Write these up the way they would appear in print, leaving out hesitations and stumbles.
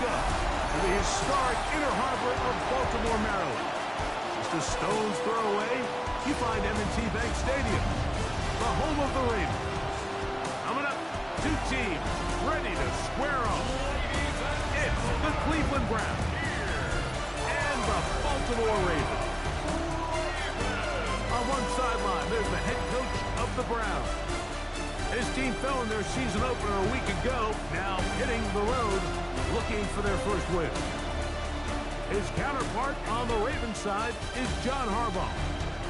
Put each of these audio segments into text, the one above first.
up to the historic Inner Harbor of Baltimore, Maryland. Just a stone's throw away, you find M&T Bank Stadium, the home of the Ravens. Coming up, two teams ready to square off. It's the Cleveland Browns and the Baltimore Ravens. On one sideline, there's the head coach of the Browns. His team fell in their season opener a week ago, now hitting the road, looking for their first win. His counterpart on the Ravens side is John Harbaugh.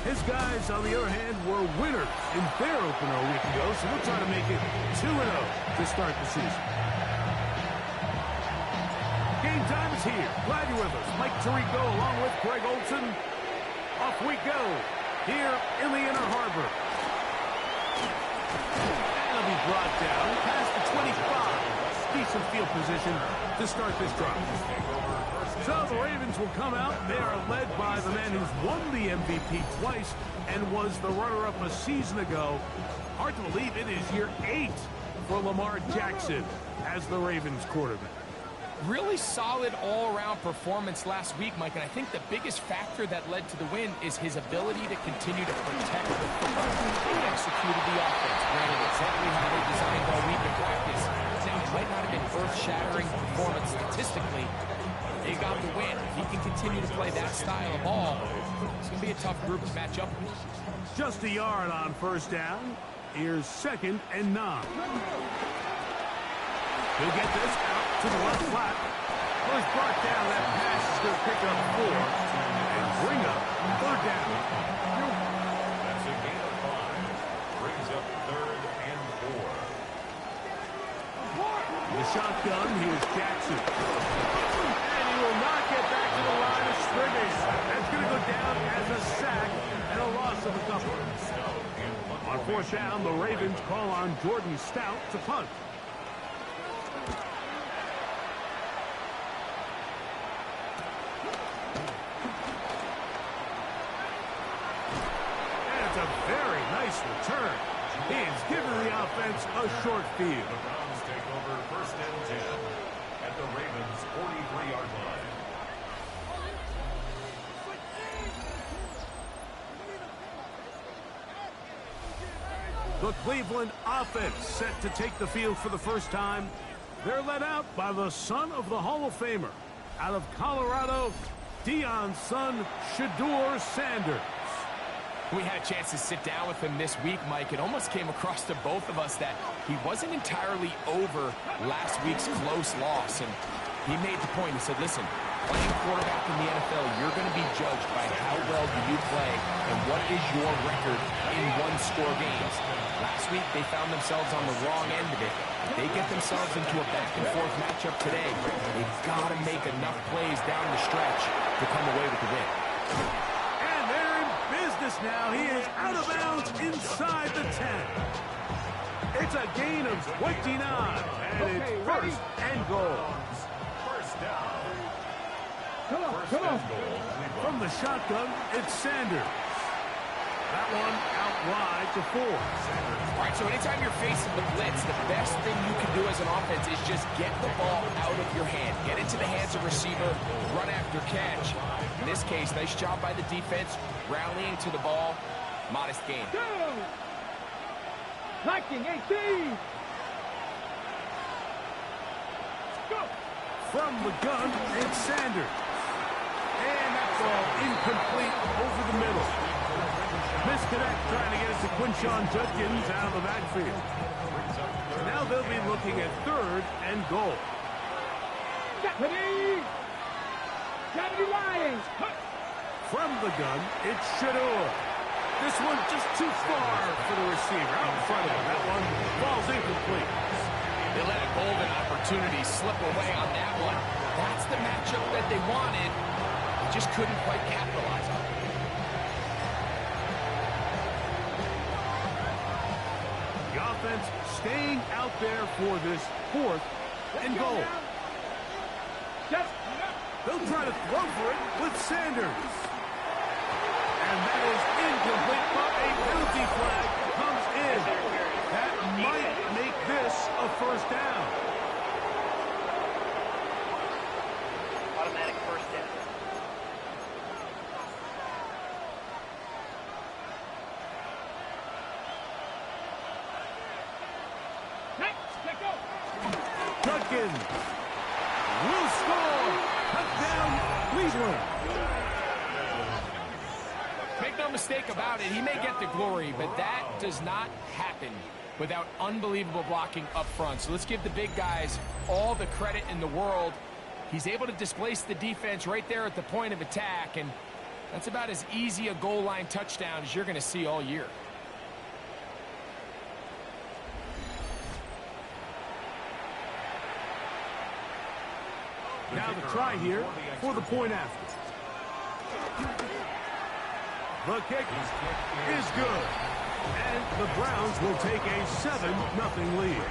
His guys, on the other hand, were winners in their opener a week ago, so we'll try to make it 2-0 to start the season. Game time is here. Glad you're with us. Mike Tirico along with Greg Olson. Off we go here in the Inner Harbor. And it'll be brought down past the 25. Decent field position to start this drive. So the Ravens will come out. They are led by the man who's won the MVP twice and was the runner-up a season ago. Hard to believe it is year 8 for Lamar Jackson as the Ravens quarterback. Really solid all-around performance last week, Mike, and I think the biggest factor that led to the win is his ability to continue to protect the football. He executed the offense, granted exactly how they designed all week in practice. Now, it might not have been earth-shattering performance statistically. They got the win. If he can continue to play that style of ball, it's going to be a tough group to match up with. Just a yard on first down. Here's 2nd and 9. He'll get this out to the left flat. Was brought down. That pass is going to pick up 4 and bring up 3rd down. That's a gain of 5. Brings up 3rd and 4. The shotgun, here's Jackson. And he will not get back to the line of scrimmage. That's going to go down as a sack and a loss of a couple. On 4th down, the Ravens call on Jordan Stout to punt. Return. He is giving the offense a short field. The Browns take over 1st and 10 at the Ravens' 43-yard line. The Cleveland offense set to take the field for the first time. They're led out by the son of the Hall of Famer. Out of Colorado, Deion's son, Shedeur Sanders. We had a chance to sit down with him this week, Mike. It almost came across to both of us that he wasn't entirely over last week's close loss. And he made the point. He said, listen, playing quarterback in the NFL, you're going to be judged by how well do you play and what is your record in one-score games. Last week, they found themselves on the wrong end of it. If they get themselves into a back-and-forth matchup today, they've got to make enough plays down the stretch to come away with the win. Now he is out of bounds inside the 10. It's a gain of 29, and it's 1st and goal. First down. Come on. From the shotgun, it's Sanders. That one out wide to 4. All right, so anytime you're facing the blitz, the best thing you can do as an offense is just get the ball out of your hand. Get into the hands of receiver, run after catch. In this case, nice job by the defense, rallying to the ball. Modest gain. Liking 18. Go. From the gun, it's Sanders. And that ball incomplete over the middle. Misconnect trying to get it to Quinshon Judkins out of the backfield. Now they'll be looking at 3rd and goal. Katty! Katty Lions! From the gun, it's Shedeur. This one just too far for the receiver. Out in front of him. That one falls incomplete. They let a golden opportunity slip away on that one. That's the matchup that they wanted. They just couldn't quite capitalize on it. The offense staying out there for this 4th and goal. They'll try to throw for it with Sanders. And that is incomplete, but a penalty flag comes in. That might make this a 1st down. Judkins will score. Touchdown, Cleveland. Make no mistake about it, he may get the glory, but that does not happen without unbelievable blocking up front. So let's give the big guys all the credit in the world. He's able to displace the defense right there at the point of attack, and that's about as easy a goal line touchdown as you're going to see all year. Now the try here for the point after. The kick is good. And the Browns will take a 7-0 lead.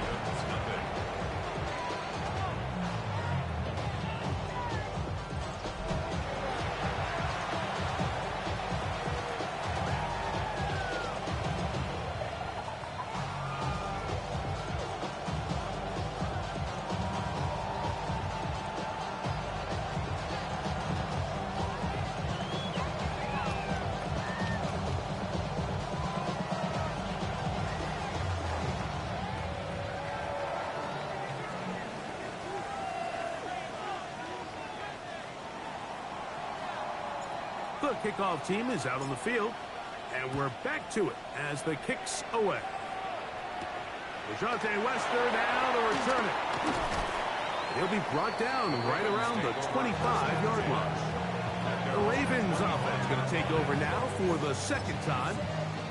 The kickoff team is out on the field, and we're back to it as the kick's away. Dejounte Wester now to return it. He'll be brought down right around the 25-yard line. The Ravens offense going to take over now for the second time.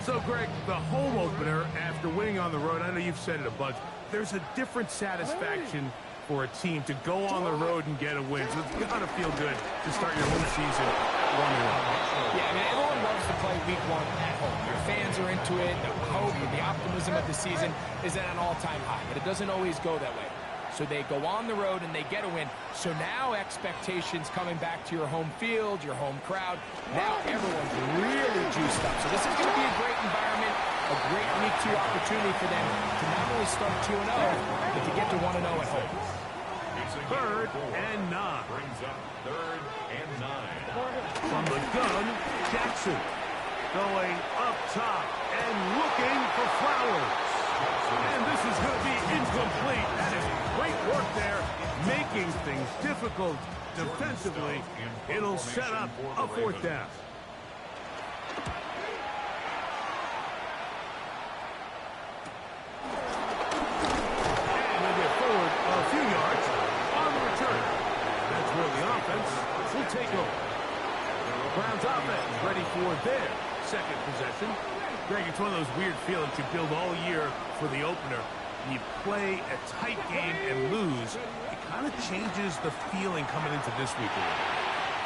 So, Greg, the home opener after winning on the road, I know you've said it a bunch, there's a different satisfaction for a team to go on the road and get a win. So it's got to feel good to start your home season 1-1. Yeah, I mean, everyone loves to play week one at home. Your fans are into it. The hope and the optimism of the season is at an all-time high, but it doesn't always go that way. So they go on the road and they get a win. So now expectations coming back to your home field, your home crowd. Now everyone's really juiced up. So this is going to be a great environment, a great week 2 opportunity for them to not only start 2-0, but to get to 1-0 at home. 3rd and 9. Brings up 3rd and 9. From the gun, Jackson going up top and looking for Flowers. And this is going to be incomplete. That is great work there, making things difficult defensively. It'll set up a 4th down. And they'll get forward a few yards on the return. That's where the offense will take over. Browns offense ready for their second possession. Greg, it's one of those weird feelings you build all year for the opener. You play a tight game and lose. It kind of changes the feeling coming into this week.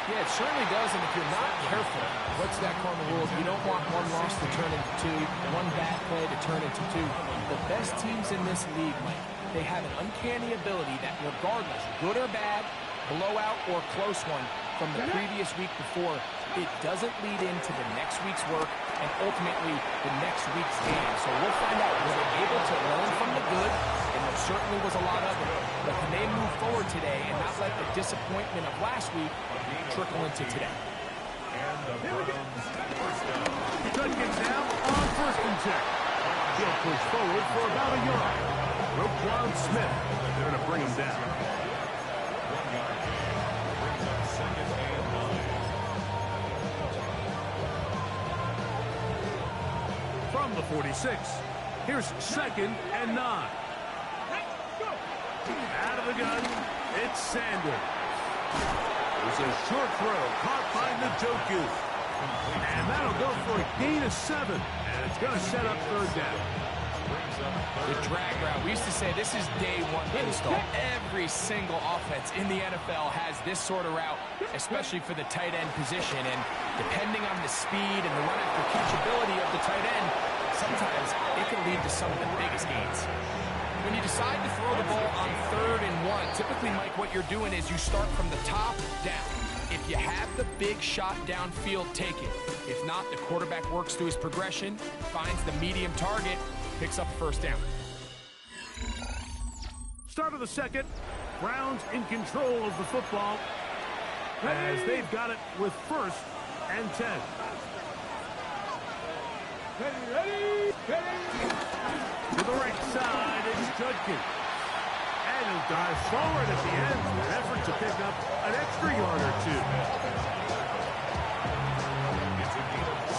Yeah, it certainly does, and if you're not careful, what's that cardinal rule? You don't want one loss to turn into 2, one bad play to turn into 2. The best teams in this league, Mike, they have an uncanny ability that regardless, good or bad, blowout or close one from the previous week before, it doesn't lead into the next week's work and ultimately the next week's game. So we'll find out, were they able to learn from the good? And there certainly was a lot of it. But can they move forward today and not let the disappointment of last week trickle into today? And the Browns first down. Judkins now on 1st and 10. He'll push forward for about a yard. Roquan Smith, they're going to bring him down. 1 yard gain. Brings up 2nd and 9. From the 46, here's 2nd and 9. Out of the gun, it's Sanders. It's a short throw caught by Njoku. And that'll go for a gain of 7. And it's going to set up 3rd down. The drag route. We used to say this is day 1 install. Every single offense in the NFL has this sort of route, especially for the tight end position. And depending on the speed and the run after catchability of the tight end, sometimes it can lead to some of the biggest gains. When you decide to throw the ball on 3rd and 1, typically, Mike, what you're doing is you start from the top down. If you have the big shot downfield, take it. If not, the quarterback works through his progression, finds the medium target, picks up 1st down. Start of the 2nd. Browns in control of the football as they've got it with 1st and 10. Ready. To the right side, it's Judkins. And he'll dive forward at the end in an effort to pick up an extra yard or two.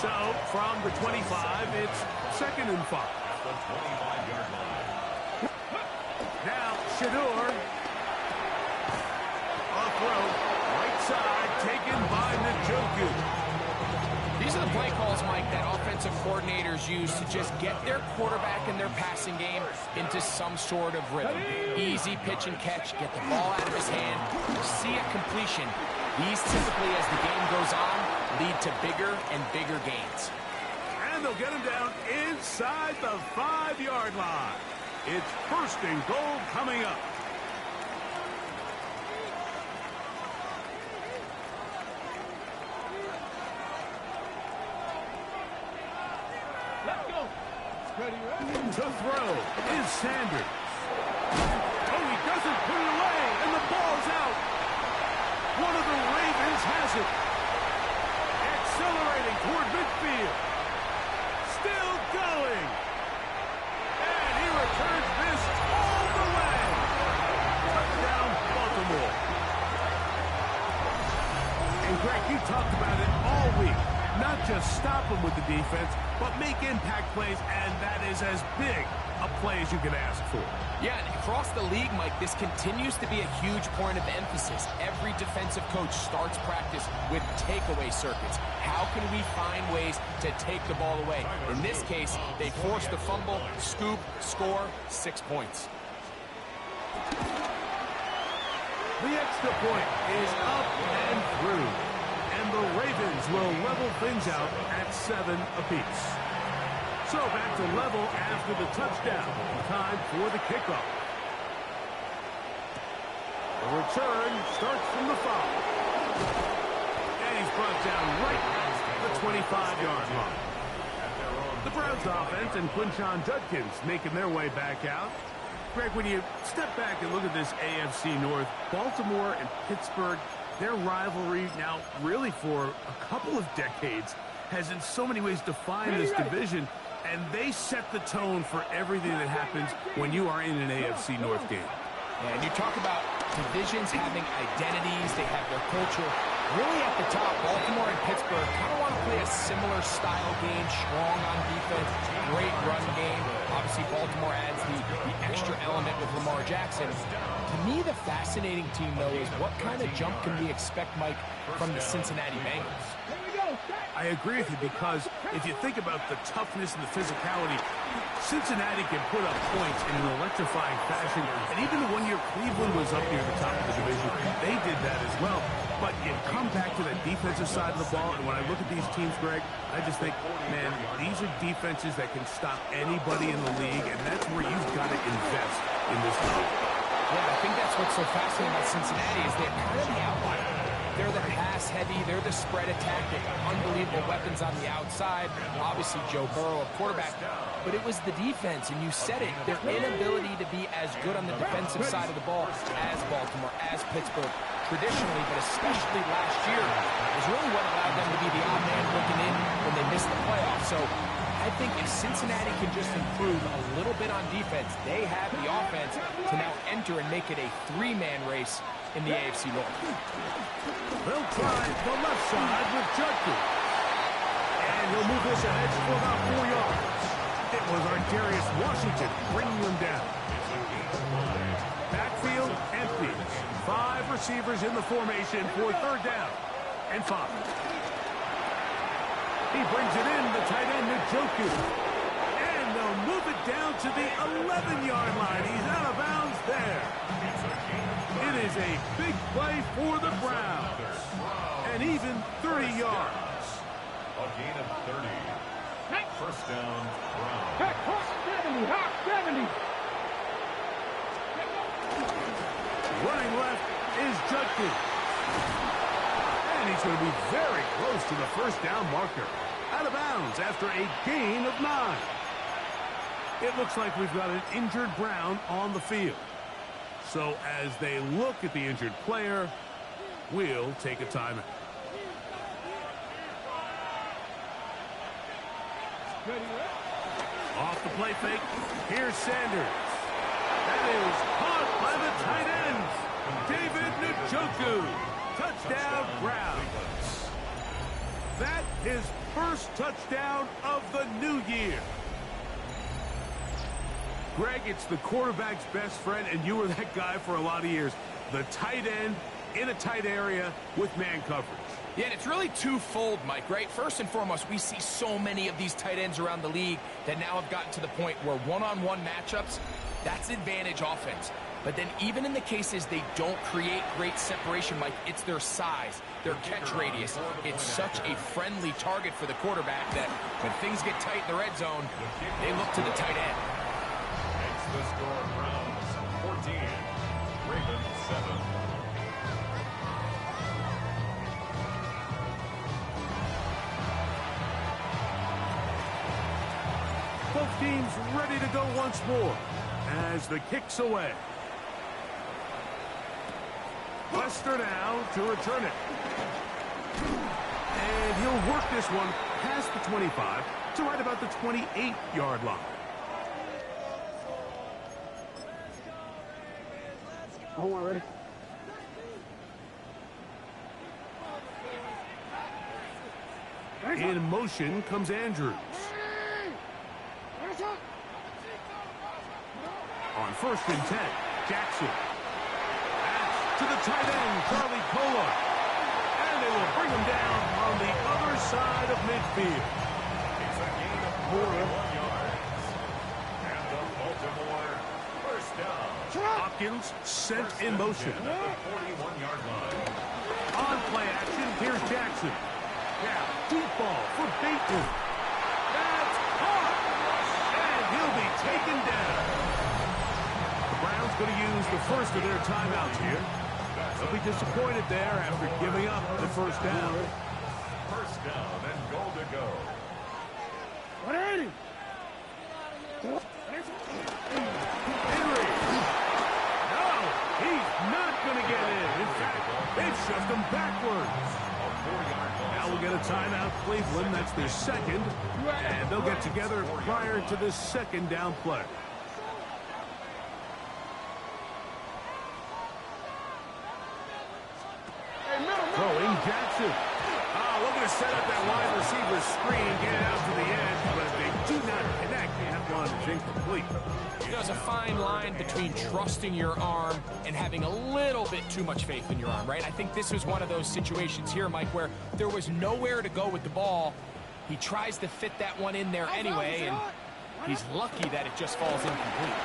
So, from the 25, it's 2nd and 5. The 25-yard line. Now, Shador. Off-road, right side, taken by Njoku. These are the play calls, Mike, that offensive coordinators use to just get their quarterback and their passing game into some sort of rhythm. Easy pitch and catch, get the ball out of his hand, see a completion. These typically, as the game goes on, lead to bigger and bigger gains. And they'll get him down inside the 5-yard line. It's 1st and goal coming up. Let's go. To throw is Sanders. Oh, he doesn't put it away, and the ball's out. One of the Ravens has it. Accelerating toward midfield. Still going. And he returns this all the way. Touchdown, Baltimore. And Greg, you talked about it all week. Not just stop them with the defense, but make impact plays, and that is as big a play as you can ask for. Yeah, and across the league, Mike, this continues to be a huge point of emphasis. Every defensive coach starts practice with takeaway circuits. How can we find ways to take the ball away? In this case, they forced the fumble, scoop, score, 6 points. The extra point is up and through. And the Ravens will level things out at 7 apiece. So back to level after the touchdown. Time for the kickoff. The return starts from the 5. And he's brought down right at the 25-yard line. The Browns offense and Quinshon Judkins making their way back out. Greg, when you step back and look at this AFC North, Baltimore and Pittsburgh, their rivalry now really for a couple of decades has in so many ways defined this division, and they set the tone for everything that happens when you are in an AFC North game. Yeah, and you talk about divisions having identities, they have their culture. Really at the top, Baltimore and Pittsburgh kind of want to play a similar style game, strong on defense, great run game. Obviously, Baltimore adds the extra element with Lamar Jackson. To me, the fascinating team, though, is what kind of jump can we expect, Mike, from the Cincinnati Bengals? I agree with you, because if you think about the toughness and the physicality, Cincinnati can put up points in an electrifying fashion. And even the 1 year Cleveland was up near the top of the division, they did that as well. But you come back to the defensive side of the ball, and when I look at these teams, Greg, I just think, man, these are defenses that can stop anybody in the league, and that's where you've got to invest in this league. Yeah, I think that's what's so fascinating about Cincinnati is they're kind of the outlier. They're the pass-heavy, they're the spread attack, they've got unbelievable weapons on the outside. Obviously, Joe Burrow, a quarterback. But it was the defense, and you said it, their inability to be as good on the defensive side of the ball as Baltimore, as Pittsburgh, traditionally, but especially last year, is really what allowed them to be the odd man looking in when they missed the playoffs. So I think if Cincinnati can just improve a little bit on defense, they have the offense to now enter and make it a 3-man race in the AFC North. They'll try the left side with Judkins. And he'll move this ahead for about 4 yards. It was Darius Washington bringing them down. Backfield empty. 5 receivers in the formation for 3rd down and 5. He brings it in, the tight end, Njoku. And they'll move it down to the 11-yard line. He's out of bounds there. It is a big play for the Browns. And even 30 yards. A gain of 30. 1st down, Browns. Hawk 70, Hawk 70. Running left is Judkins. And he's going to be very close to the 1st down marker. Out of bounds after a gain of 9. It looks like we've got an injured Brown on the field. So as they look at the injured player, we'll take a timeout. Off the play fake, here's Sanders. That is caught by the tight end, David Njoku. Touchdown, Browns. That his first touchdown of the new year. Greg, it's the quarterback's best friend, and you were that guy for a lot of years. The tight end in a tight area with man coverage. Yeah, and it's really twofold, Mike, right? First and foremost, we see so many of these tight ends around the league that now have gotten to the point where one-on-one matchups, that's advantage offense. But then even in the cases they don't create great separation, Mike, it's their size, their catch radius. It's such a friendly target for the quarterback that when things get tight in the red zone, they look to the tight end. Makes the score Browns 14, Ravens 7. Both teams ready to go once more as the kick's away. Lester now to return it. And he'll work this one past the 25 to right about the 28-yard line. Hold on, ready? In motion comes Andrews. On 1st and 10, Jackson. Pass to the tight end, Charlie Kolar. And they will bring him down on the other side of midfield. It's a gain of 41 yards. And the Baltimore first down. Hopkins sent in motion. At the 41-yard line. On play action, here's Jackson. Now, deep ball for Bateman. That's caught. And he'll be taken down. Browns going to use the first of their timeouts here. They'll be disappointed there after giving up the first down. First down and goal to go. 180. Henry. No, he's not going to get in. In fact, they've shoved him backwards. Now we'll get a timeout, Cleveland. That's their second. And they'll get together prior to this second down play. Throwing Jackson. Looking to set up that wide receiver screen, get it out to the edge, but they do not connect. That one is incomplete. There's a fine line between trusting your arm and having a little bit too much faith in your arm, right? I think this was one of those situations here, Mike, where there was nowhere to go with the ball. He tries to fit that one in there anyway, and he's lucky that it just falls incomplete.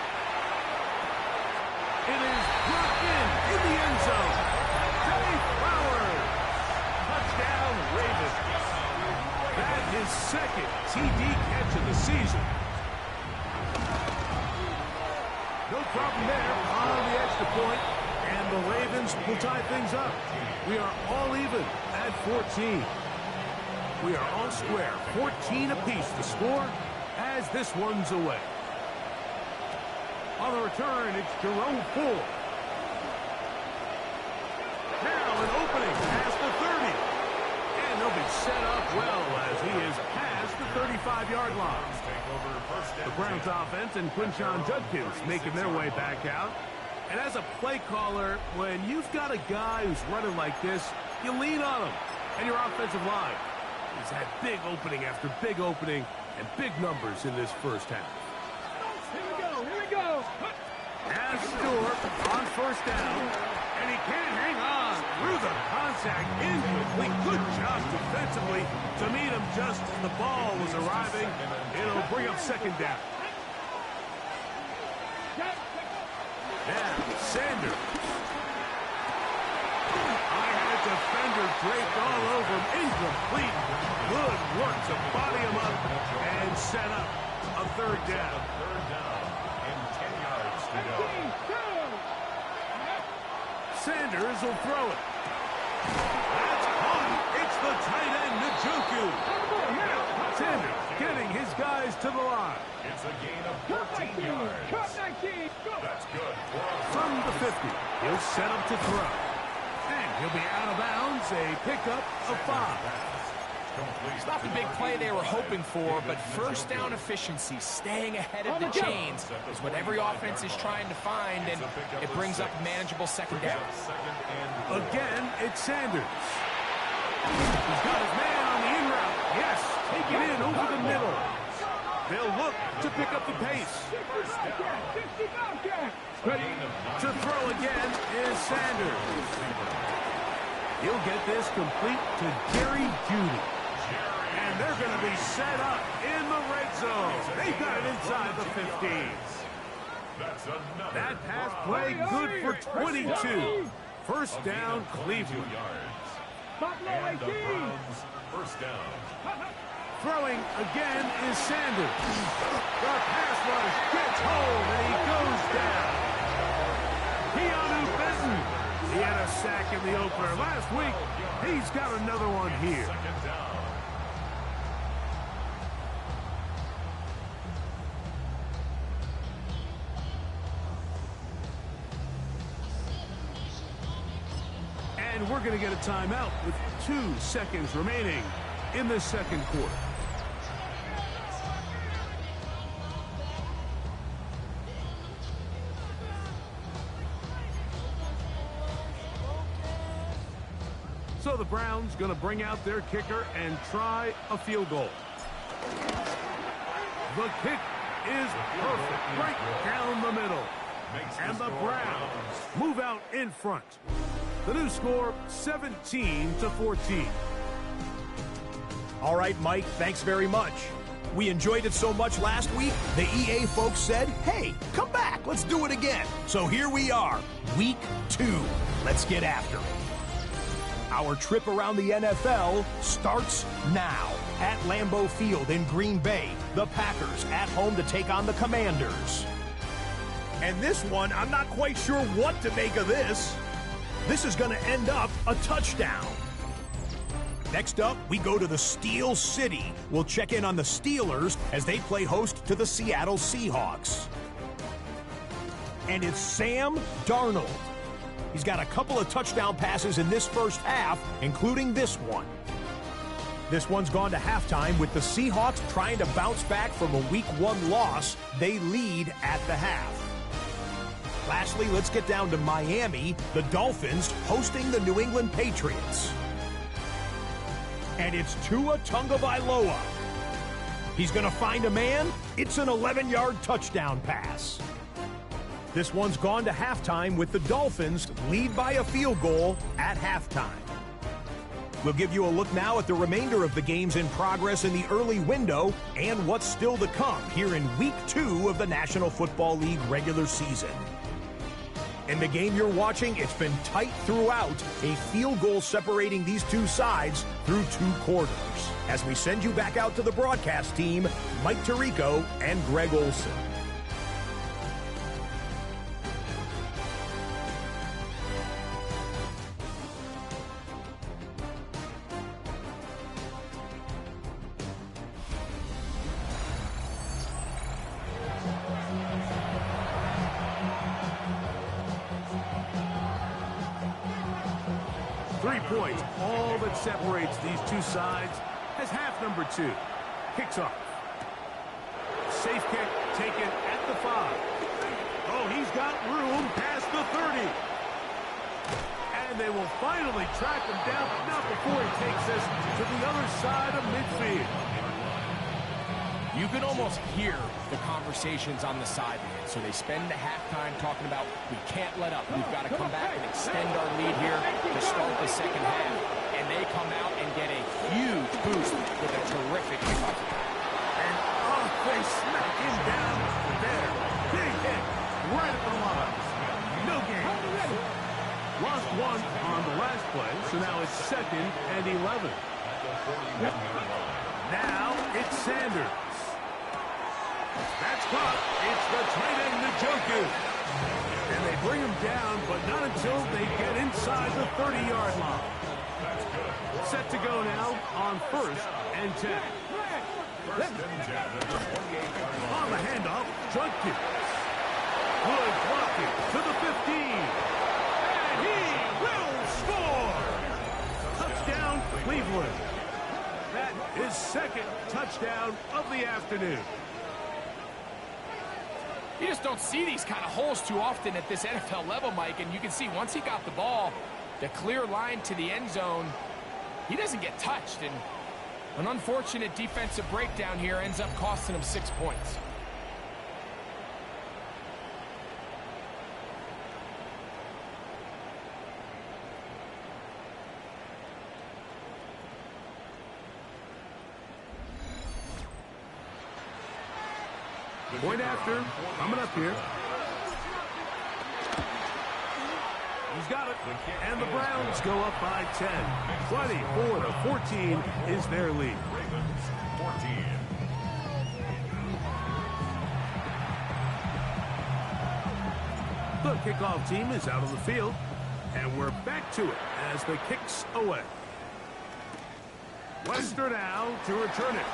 It is brought in the end zone. Dave Flowers. Touchdown, Ravens. That is second TD catch of the season. No problem there on the extra point, and the Ravens will tie things up. We are all even at 14. We are all square, 14 apiece to score as this one's away. On the return, it's Jerome Ford. Now an opening past the 30. And they'll be set up well as he is past the 35-yard line. The Browns offense and Quinshon Judkins making their way back out. And as a play caller, when you've got a guy who's running like this, you lean on him. And your offensive line has had big opening after big opening and big numbers in this first half. Here we go, here we go. As Stewart on first down, and he can't hang on through the contact. Incomplete. Good job defensively to meet him just as the ball was arriving. It'll bring up second down. Now, Sanders. I had a defender draped all over him. Incomplete. Good work to body him up and set up a third down. Third down and 10 yards to go. Sanders will throw it. That's caught. It's the tight end, Njoku. Sanders getting his guys to the line. It's a gain of 14 yards. That's good. From the 50, he'll set up to throw. And he'll be out of bounds, a pickup of 5. It's not the big play they were hoping for, but first down efficiency, staying ahead of the chains, is what every offense is trying to find, and it brings up a manageable second down. Again, it's Sanders. He's got his man on the in route. Yes, take it in over the middle. They'll look to pick up the pace. To throw again is Sanders. He'll get this complete to Jerry Jeudy. And they're going to be set up in the red zone. They've got it inside the 15. That pass play good for 22. First down, Cleveland. And the Browns, first down. Throwing again is Sanders. The pass rush gets home and he goes down. Keanu Benton. He had a sack in the opener last week. He's got another one here. And we're going to get a timeout with 2 seconds remaining in the second quarter. So the Browns going to bring out their kicker and try a field goal. The kick is perfect, right down the middle. And the Browns move out in front. The new score, 17-14. All right, Mike, thanks very much. We enjoyed it so much last week, the EA folks said, hey, come back, let's do it again. So here we are, week 2. Let's get after it. Our trip around the NFL starts now. At Lambeau Field in Green Bay, the Packers at home to take on the Commanders. And this one, I'm not quite sure what to make of this. This is going to end up a touchdown. Next up, we go to the Steel City. We'll check in on the Steelers as they play host to the Seattle Seahawks. And it's Sam Darnold. He's got a couple of touchdown passes in this first half, including this one. This one's gone to halftime with the Seahawks trying to bounce back from a Week 1 loss. They lead at the half. Lastly, let's get down to Miami, the Dolphins hosting the New England Patriots. And it's Tua Tagovailoa. He's going to find a man. It's an 11-yard touchdown pass. This one's gone to halftime with the Dolphins lead by a field goal at halftime. We'll give you a look now at the remainder of the games in progress in the early window and what's still to come here in Week 2 of the National Football League regular season. In the game you're watching, it's been tight throughout, a field goal separating these two sides through 2 quarters. As we send you back out to the broadcast team, Mike Tirico and Greg Olson. 3 points, all that separates these two sides, as half number 2 kicks off. Safe kick taken at the 5. Oh, he's got room past the 30. And they will finally track him down, but not before he takes us to the other side of midfield. You can almost hear the conversations on the sideline. So they spend the halftime talking about, we can't let up. We've got to come back and extend our lead here to start the second half. And they come out and get a huge boost with a terrific kickoff. And oh, they smack him down there. Big hit right at the line. No gain. Lost 1 on the last play, so now it's 2nd and 11. Now it's Sanders. That's caught. It's the tight end, Njoku. And they bring him down, but not until they get inside the 30-yard line. Set to go now on 1st and 10. On the handoff, Judkins. Good blocking to the 15. And he will score. Touchdown, Cleveland. that his second touchdown of the afternoon. You just don't see these kind of holes too often at this NFL level, Mike, and you can see once he got the ball, the clear line to the end zone, he doesn't get touched, and an unfortunate defensive breakdown here ends up costing him 6 points. Point after, coming up here. He's got it, and the Browns go up by 10. 24-14 is their lead. Ravens 14. The kickoff team is out on the field, and we're back to it as the kicks away. Wester now to return it.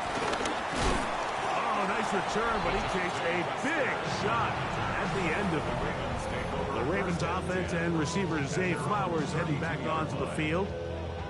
Oh, nice return, but he takes a big shot at the end of it. The Ravens offense and receiver Zay Flowers heading back onto the field.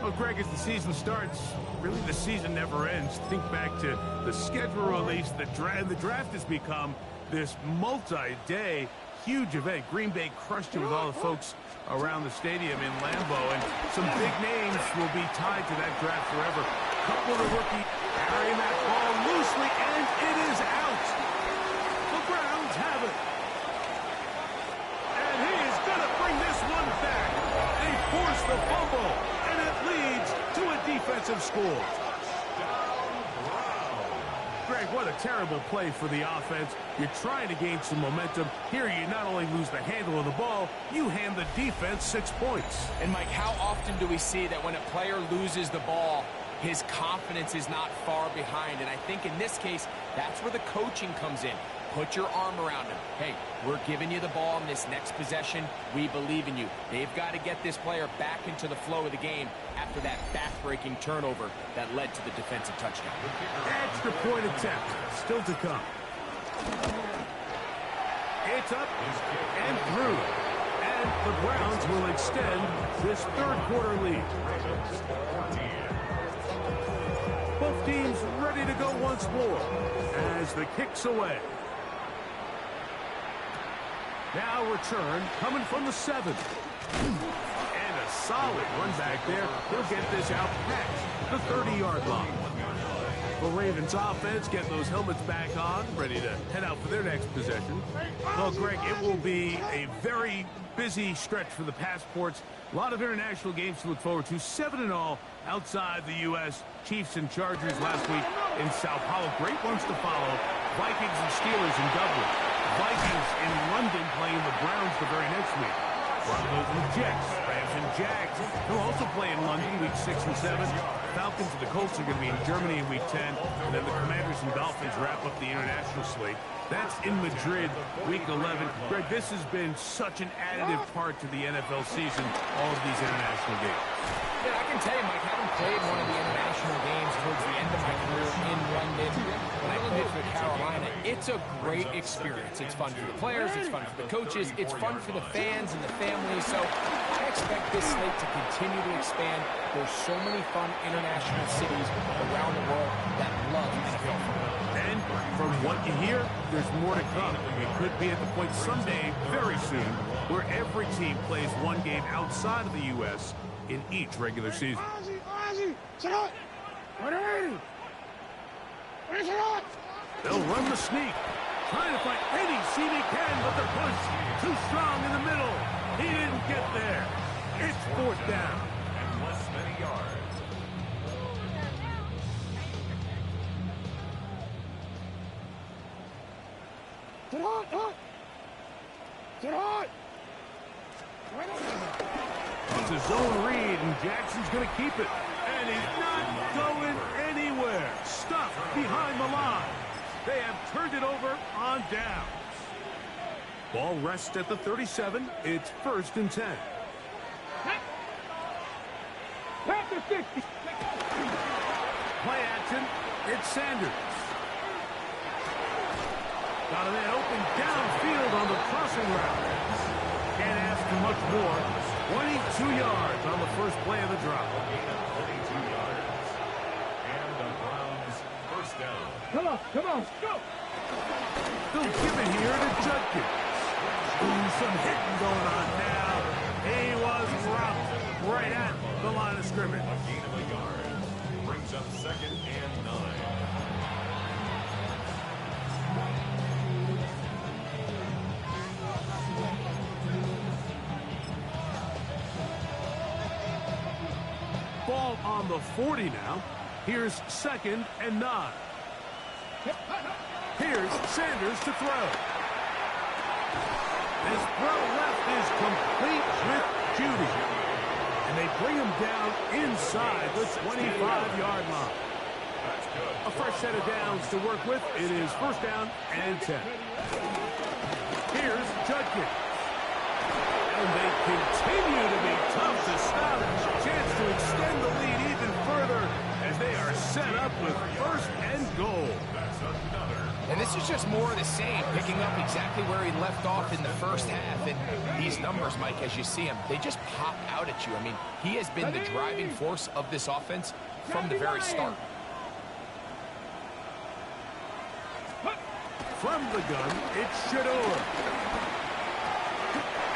Well, Greg, as the season starts, really the season never ends. Think back to the schedule release, the draft has become this multi-day huge event. Green Bay crushed it with all the folks around the stadium in Lambeau, and some big names will be tied to that draft forever. Couple of the rookie carrying that ball loosely, and it is out. The Browns have it. And he is going to bring this one back. They force the fumble, and it leads to a defensive score. Greg, what a terrible play for the offense. You're trying to gain some momentum. Here you not only lose the handle of the ball, you hand the defense 6 points. And Mike, how often do we see that when a player loses the ball, his confidence is not far behind? And I think in this case, that's where the coaching comes in. Put your arm around him. Hey, we're giving you the ball in this next possession. We believe in you. They've got to get this player back into the flow of the game after that back-breaking turnover that led to the defensive touchdown. Extra point attempt still to come. It's up and through. And the Browns will extend this third quarter lead. Both teams ready to go once more as the kick's away. Now return coming from the 7. And a solid run back there. He'll get this out past the 30-yard line. The Ravens offense getting those helmets back on, ready to head out for their next possession. Well, Greg, it will be a very busy stretch for the passports. A lot of international games to look forward to. 7 in all outside the U.S. Chiefs and Chargers last week in Sao Paulo. Great ones to follow. Vikings and Steelers in Dublin. Vikings in London playing the Browns the very next week. Broncos and Jets, Rams and Jags, who also play in London week 6 and 7. Falcons and the Colts are going to be in Germany in week 10. And then the Commanders and Dolphins wrap up the international slate. That's in Madrid week 11. Greg, this has been such an additive part to the NFL season, all of these international games. Yeah, I can tell you, Mike, having played one of the international games towards the end of my career in London, when I played for Carolina, it's a great experience. It's fun for the players, it's fun for the coaches, it's fun for the fans and the families. So I expect this slate to continue to expand. There's so many fun international cities around the world that love NFL football. And from what you hear, there's more to come. We could be at the point someday, very soon, where every team plays one game outside of the U.S. in each regular season. They'll run the sneak, trying to find any seam he can, but the push too strong in the middle. He didn't get there. It's 4th down. And less many yards. Get hot! Get hot! It's a zone read, and Jackson's going to keep it. And he's not going anywhere. Stuffed behind the line. They have turned it over on downs. Ball rests at the 37. It's 1st and 10. Pass the 60! Play action. It's Sanders. Got a man open downfield on the crossing route. Can't ask for much more. 22 yards on the first play of the drop. 22 yards. And a Come on, go! They'll give it here to Judkins. Ooh, some hitting going on now. He was rocked right at the line of scrimmage. A gain of a yard. Brings up 2nd and 9. Ball on the 40 now. Here's 2nd and 9. Here's Sanders to throw. His throw left is complete with Judy. And they bring him down inside the 25-yard line. A fresh set of downs to work with. It is 1st down and 10. Here's Judkins. And they continue to be tough to stop. Chance to extend the lead even further as they are set up with 1st and goal. And this is just more of the same, picking up exactly where he left off in the first half. And these numbers, Mike, as you see them, they just pop out at you. I mean, he has been the driving force of this offense from the very start. From the gun, it's Shador.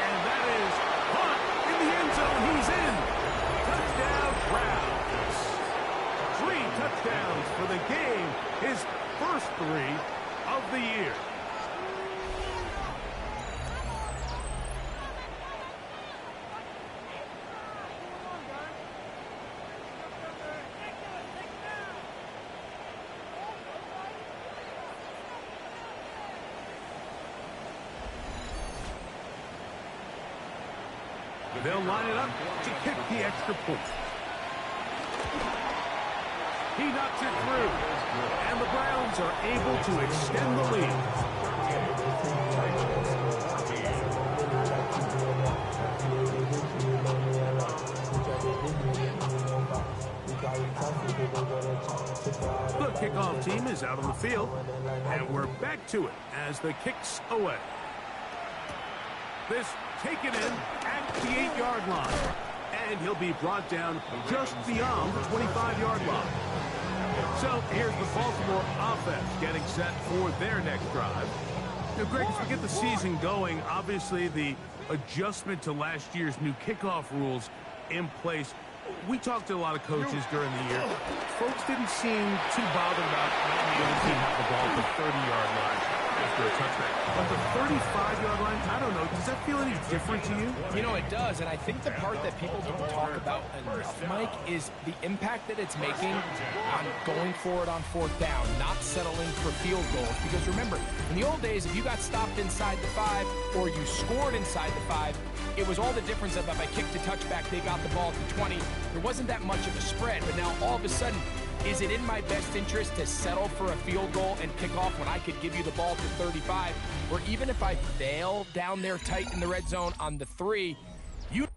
And that is caught in the end zone. He's in. Touchdown, Browns. 3 touchdowns for the game. His first 3 of the year. They'll line it up to kick the extra point. He knocks it through, and the Browns are able to extend the lead. The kickoff team is out on the field, and we're back to it as the kick's away. This taken in at the 8-yard line, and he'll be brought down just beyond the 25-yard line. So here's the Baltimore offense getting set for their next drive. Now, Greg, as we get the season going, obviously the adjustment to last year's new kickoff rules in place. We talked to a lot of coaches during the year. Folks didn't seem too bothered about letting the other team have the ball at the 30-yard line after a touchdown. But the 35-yard line, I don't know, does that feel any different to you? You know, it does, and I think the part that people don't talk about enough, Mike, is the impact that it's making on going for it on 4th down, not settling for field goals. Because remember, in the old days, if you got stopped inside the 5 or you scored inside the 5, it was all the difference of if I kicked a touchback, they got the ball at the 20. There wasn't that much of a spread, but now all of a sudden, is it in my best interest to settle for a field goal and kick off when I could give you the ball to 35? Or even if I fail down there tight in the red zone on the 3, you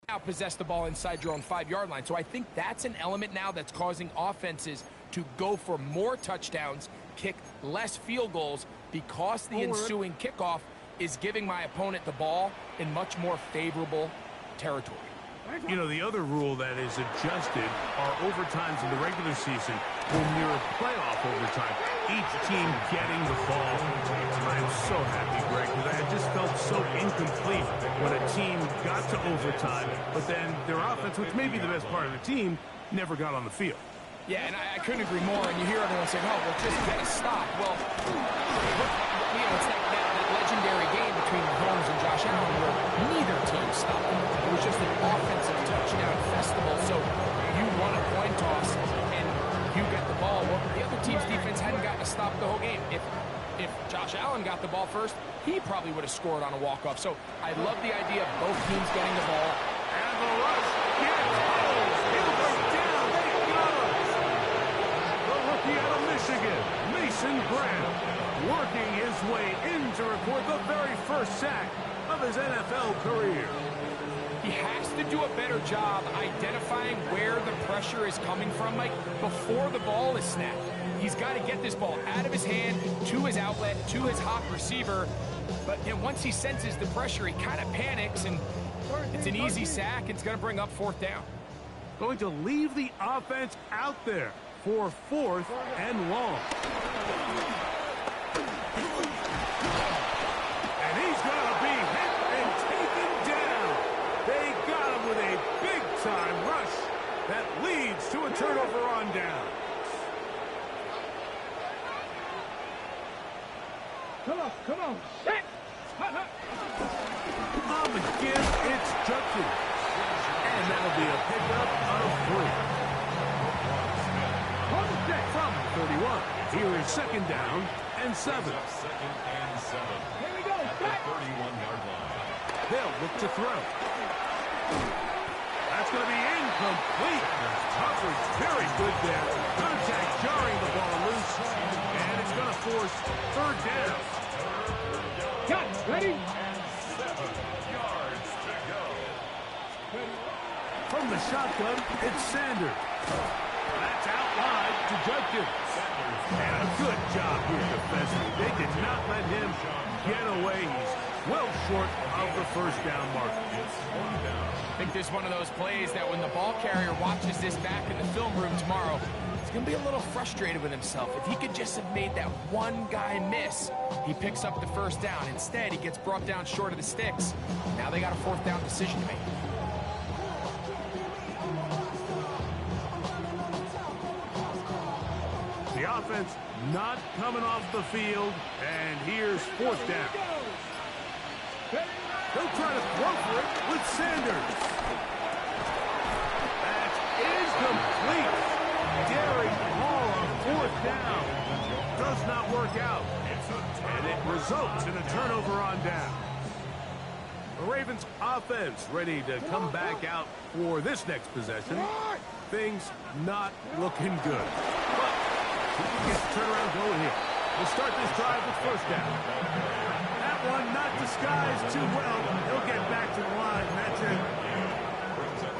now possess the ball inside your own 5-yard line. So I think that's an element now that's causing offenses to go for more touchdowns, kick less field goals, because the ensuing kickoff is giving my opponent the ball in much more favorable territory. You know, the other rule that is adjusted are overtimes in the regular season will mirror playoff overtime, each team getting the ball. I'm so happy, Greg, because I just felt so incomplete when a team got to overtime, but then their offense, which may be the best part of the team, never got on the field. Yeah, and I couldn't agree more, and you hear everyone saying, oh, well, just get a stop. Well, it's that legendary game between Mahomes and Josh Allen where neither team stopped. It was just an offensive touchdown festival, so you won a coin toss, and you get the ball. Well, the other team's defense hadn't gotten a stop the whole game. If Josh Allen got the ball first, he probably would have scored on a walk-off. So I love the idea of both teams getting the ball. And the rush gets home. He'll go down. They got him. The rookie out of Michigan, Mason Graham, working his way in to record the very first sack of his NFL career. He has to do a better job identifying where the pressure is coming from, Mike, before the ball is snapped. He's got to get this ball out of his hand, to his outlet, to his hot receiver. But once he senses the pressure, he kind of panics, and it's an easy sack. It's going to bring up 4th down. Going to leave the offense out there for 4th and long. And he's going to be hit and taken down. They got him with a big-time rush that leads to a turnover on down. Come on. Set. On the give, it's Judkins. And that'll be a pickup of 3. From 31. Here is 2nd down and 7. Second and 7. Here we go. At the 31-yard line. They'll look to throw. That's going to be incomplete. Coverage very good there. Contact jarring the ball loose. And it's going to force 3rd down. Cut. Ready? 7 yards to go. From the shotgun, it's Sanders. That's out wide to Judkins. And a good job here defensively. They did not let him get away. He's well short of the 1st down mark. I think this is one of those plays that when the ball carrier watches this back in the film room tomorrow, he's going to be a little frustrated with himself. If he could just have made that one guy miss, he picks up the 1st down. Instead, he gets brought down short of the sticks. Now they got a 4th down decision to make. The offense not coming off the field, and here's 4th down. He'll try to throw for it with Sanders. That is complete. Derek Hall on 4th down. Does not work out. And it results in a turnover on down. The Ravens offense ready to come back out for this next possession. Things not looking good. But he can get the turnaround going here. We'll start this drive with 1st down. That one not disguised too well. He'll get back to the line. That's it.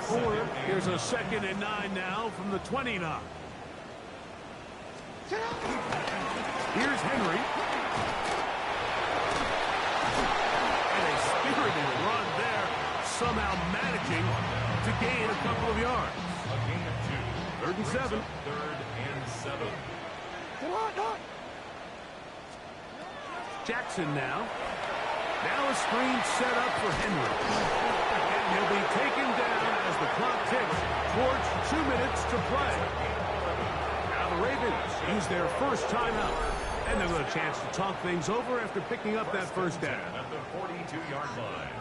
Corner. Here's a 2nd and 9 now from the 29. Here's Henry. And a spirited run there, somehow managing to gain a couple of yards. A gain of 2. 3rd and 7. 3rd and 7. Jackson now. Now a screen set up for Henry. And he'll be taken down as the clock ticks towards 2 minutes to play. Now the Ravens use their 1st timeout. And they've got a chance to talk things over after picking up that 1st down. At the 42-yard line.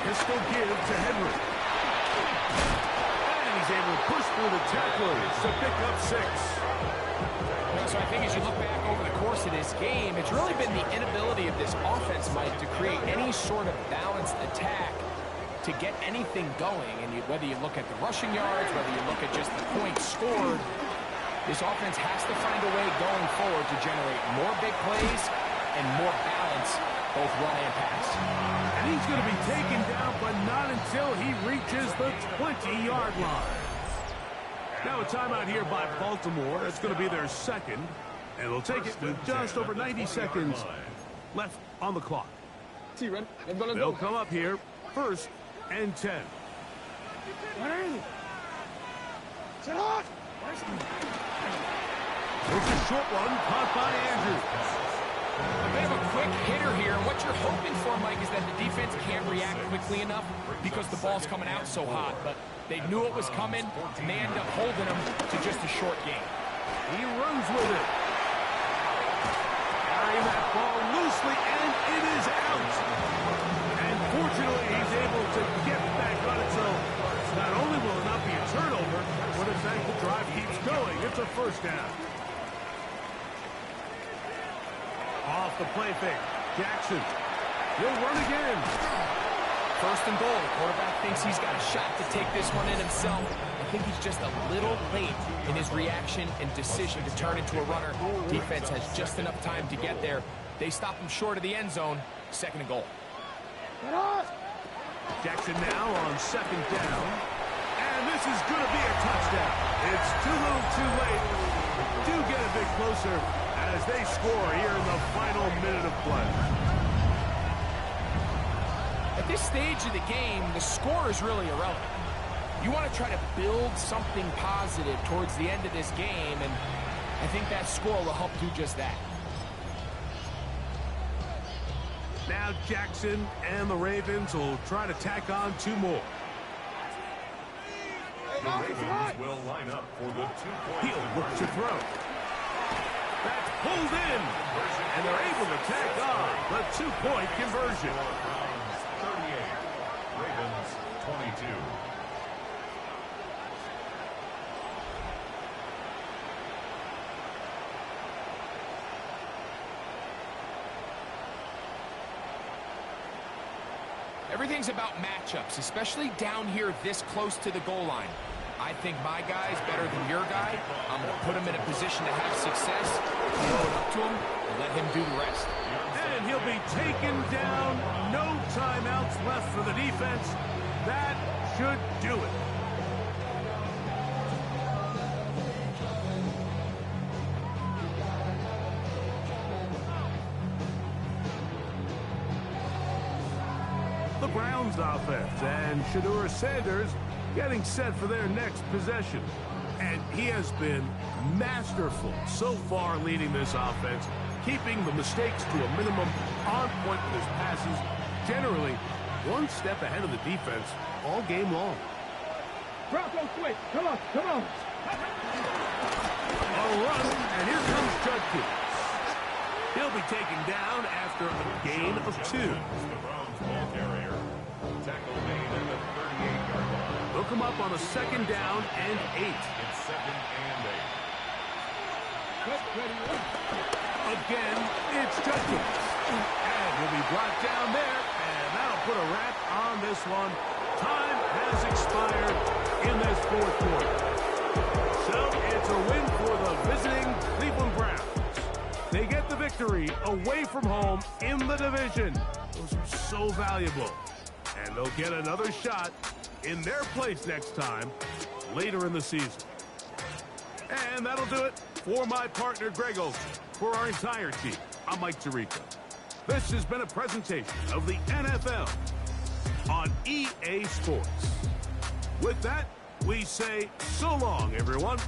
Pistol give to Henry. And he's able to push through the tacklers to pick up 6. So I think as you look back over the course of this game, it's really been the inability of this offense, Mike, to create any sort of balanced attack to to get anything going, and whether you look at the rushing yards, whether you look at just the points scored, this offense has to find a way going forward to generate more big plays and more balance, both run and pass. And he's going to be taken down, but not until he reaches the 20-yard line. Now a timeout here by Baltimore. It's going to be their second, and they'll take it with just over 90 seconds left on the clock. They'll come up here, 1st and 10. It's a short one, caught by Andrews. A bit of a quick hitter here. What you're hoping for, Mike, is that the defense can't react quickly enough because the ball's coming out so hot. But they knew it was coming, and they end up holding him to just a short game. He runs with it. Carrying that ball loosely, and it is out. And fortunately, he's able to get back on it. So not only will it not be a turnover, but in fact the drive keeps going. It's a 1st down. Off the play fake. Jackson. He'll run again. 1st and goal. The quarterback thinks he's got a shot to take this one in himself. I think he's just a little late in his reaction and decision to turn into a runner. Defense has just enough time to get there. They stop him short of the end zone. 2nd and goal. Jackson now on 2nd down. And this is going to be a touchdown. It's too little too late. Do get a bit closer as they score here in the final minute of play. At this stage of the game, the score is really irrelevant. You want to try to build something positive towards the end of this game, and I think that score will help do just that. Now Jackson and the Ravens will try to tack on 2 more. The Ravens will line up for the 2-point. He'll look to throw. That's pulled in, and they're able to tack on the 2-point conversion. 38, Ravens 22. Everything's about matchups, especially down here this close to the goal line. I think my guy's better than your guy. I'm going to put him in a position to have success, throw it up to him, and let him do the rest. And he'll be taken down. No timeouts left for the defense. That should do it. The Browns offense and Shedeur Sanders getting set for their next possession. And he has been masterful so far leading this offense, keeping the mistakes to a minimum, on point with his passes, generally one step ahead of the defense all game long. Bronco quick. Come on, come on. A run, and here comes Judkins. He'll be taken down after a gain of 2. The Browns ball carrier. Tackle made at the 38-yard line. They'll come up on a 2nd down and 8. It's 2nd and 8. Again, it's Judkins. And he'll be brought down there, and that'll put a wrap on this one. Time has expired in this 4th quarter. So it's a win for the visiting Cleveland Browns. They get the victory away from home in the division. Those are so valuable. And they'll get another shot in their place next time later in the season. And that'll do it for my partner, Greg Olson. For our entire team, I'm Mike Tirico. This has been a presentation of the NFL on EA Sports. With that, we say so long, everyone.